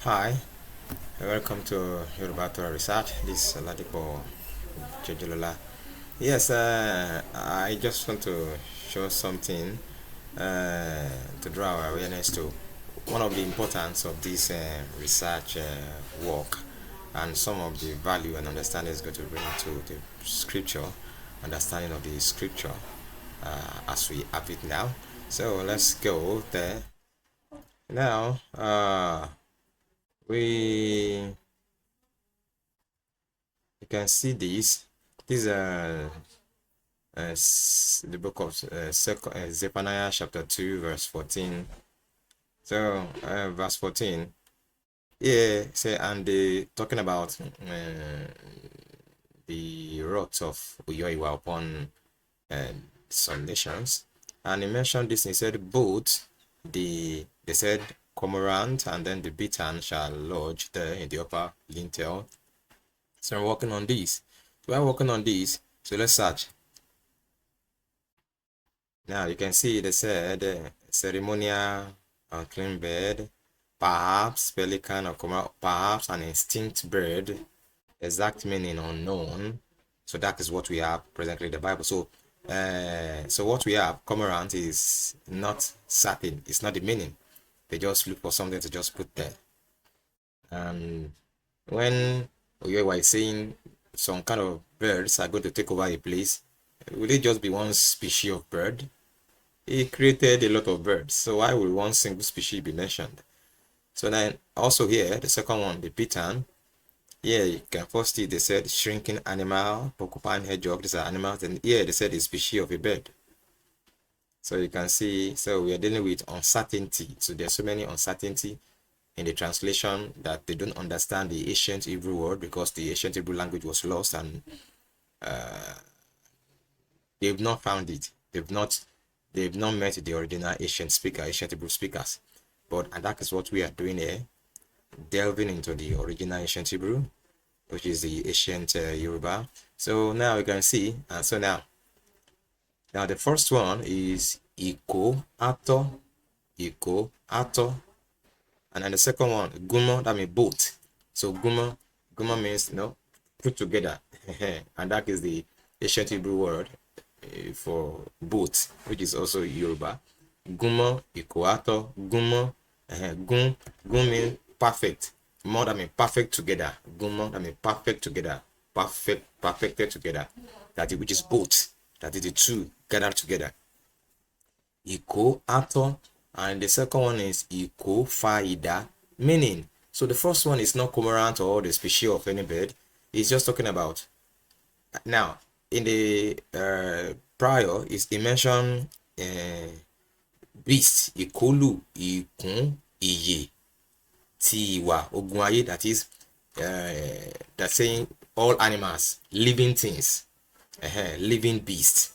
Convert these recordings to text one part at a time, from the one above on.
Hi, welcome to Yoruba Torah Research. This is Ladipo Jejolola. Yes, I just want to show something to draw our awareness to one of the importance of this research work and some of the value and understanding is going to bring to the scripture, understanding of the scripture as we have it now. So let's go there. Now, we you can see this. This is the book of Zephaniah chapter 2 verse 14. So verse 14, yeah, say, and they talking about the wrath of Uyoiwa upon some nations, and he mentioned this. He said both they said cormorant and then the bittern shall lodge there in the upper lintel. So we're working on this. We're working on this. So let's search. Now you can see they said ceremonial unclean bird, perhaps pelican or perhaps an extinct bird, exact meaning unknown. So that is what we have presently in the Bible. So what we have, cormorant, is not certain. It's not the meaning. They just look for something to just put there. And when Oyewa is saying some kind of birds are going to take over a place, will it just be one species of bird? He created a lot of birds, so why will one single species be mentioned? So then also here, the second one, the bittern. Here you can first see they said shrinking animal, porcupine, hedgehog, these are animals, and here they said a species of a bird. So you can see, so we are dealing with uncertainty. So there's so many uncertainty in the translation that they don't understand the ancient Hebrew word because the ancient Hebrew language was lost and they've not found it. They've not met the original ancient Hebrew speakers. And that is what we are doing here, delving into the original ancient Hebrew, which is the ancient Yoruba. So now we can see, so now the first one is Iko, Ato, and then the second one, Gumo, that means boat. So Gumo means, put together, and that is the ancient Hebrew word for boat, which is also Yoruba. Gumo, Ikoato, Gumo, Gun means perfect. More that means perfect together. Gumo that means perfect together. Perfected together. That is, which is both. That is the two gathered together. Iko ato, and the second one is Iko faida, meaning. So the first one is not cormorant or the species of any bird. It's just talking about. Now, in the prior, he mentioned beast, Ikolu, Ikun, Iye, Tiwa, Ogunwaye, that is that's saying all animals, living things, living beasts.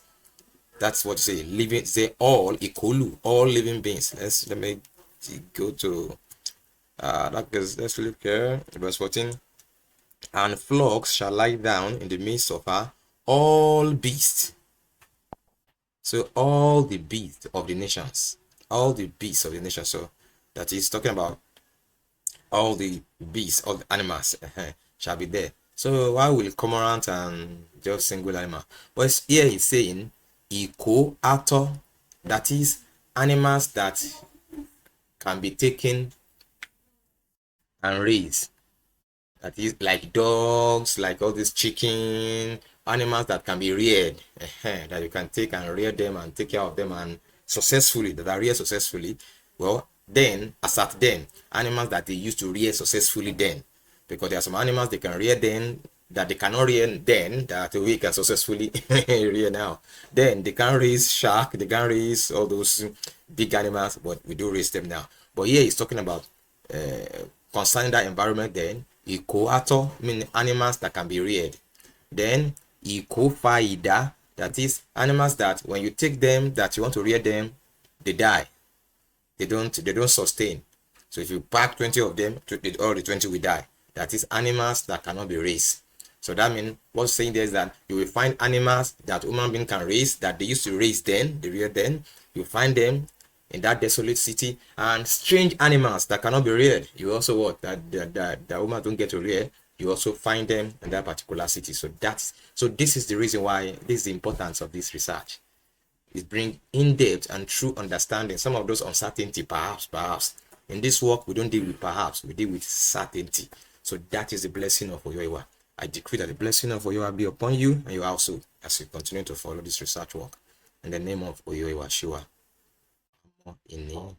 That's what you say, living, say all, Ikolu, all living beings. Let me go to let's look here, verse 14. And flocks shall lie down in the midst of her, all beasts. So all the beasts of the nations, So that is talking about all the beasts, all the animals shall be there. So why will cormorant and just single animal? But here he's saying Iko ato, that is animals that can be taken and raised. That is like dogs, like all these chicken animals that can be reared, that you can take and rear them and take care of them and successfully, that are reared successfully. Well, then, as at then, animals that they used to rear successfully then, because there are some animals they can rear then that they cannot rear then that we can successfully rear now. Then they can raise shark, they can raise all those big animals, but we do raise them now. But here he's talking about concerning that environment. Then Ikoato, meaning animals that can be reared. Then Ikofaida, that is animals that when you take them, that you want to rear them, they die. They don't sustain. So if you pack 20 of them, all the 20 will die. That is animals that cannot be raised. So that means what's saying there is that you will find animals that human being can raise, that they used to raise then, they rear then. You find them in that desolate city, and strange animals that cannot be reared. You also what that woman don't get to rear. You also find them in that particular city. So this is the reason why this is the importance of this research. It brings in-depth and true understanding. Some of those uncertainty, perhaps. In this work, we don't deal with perhaps, we deal with certainty. So that is the blessing of Oyoiwa. I decree that the blessing of Oyoiwa be upon you and you also, as you continue to follow this research work. In the name of Oyoiwa Shiwa. In name.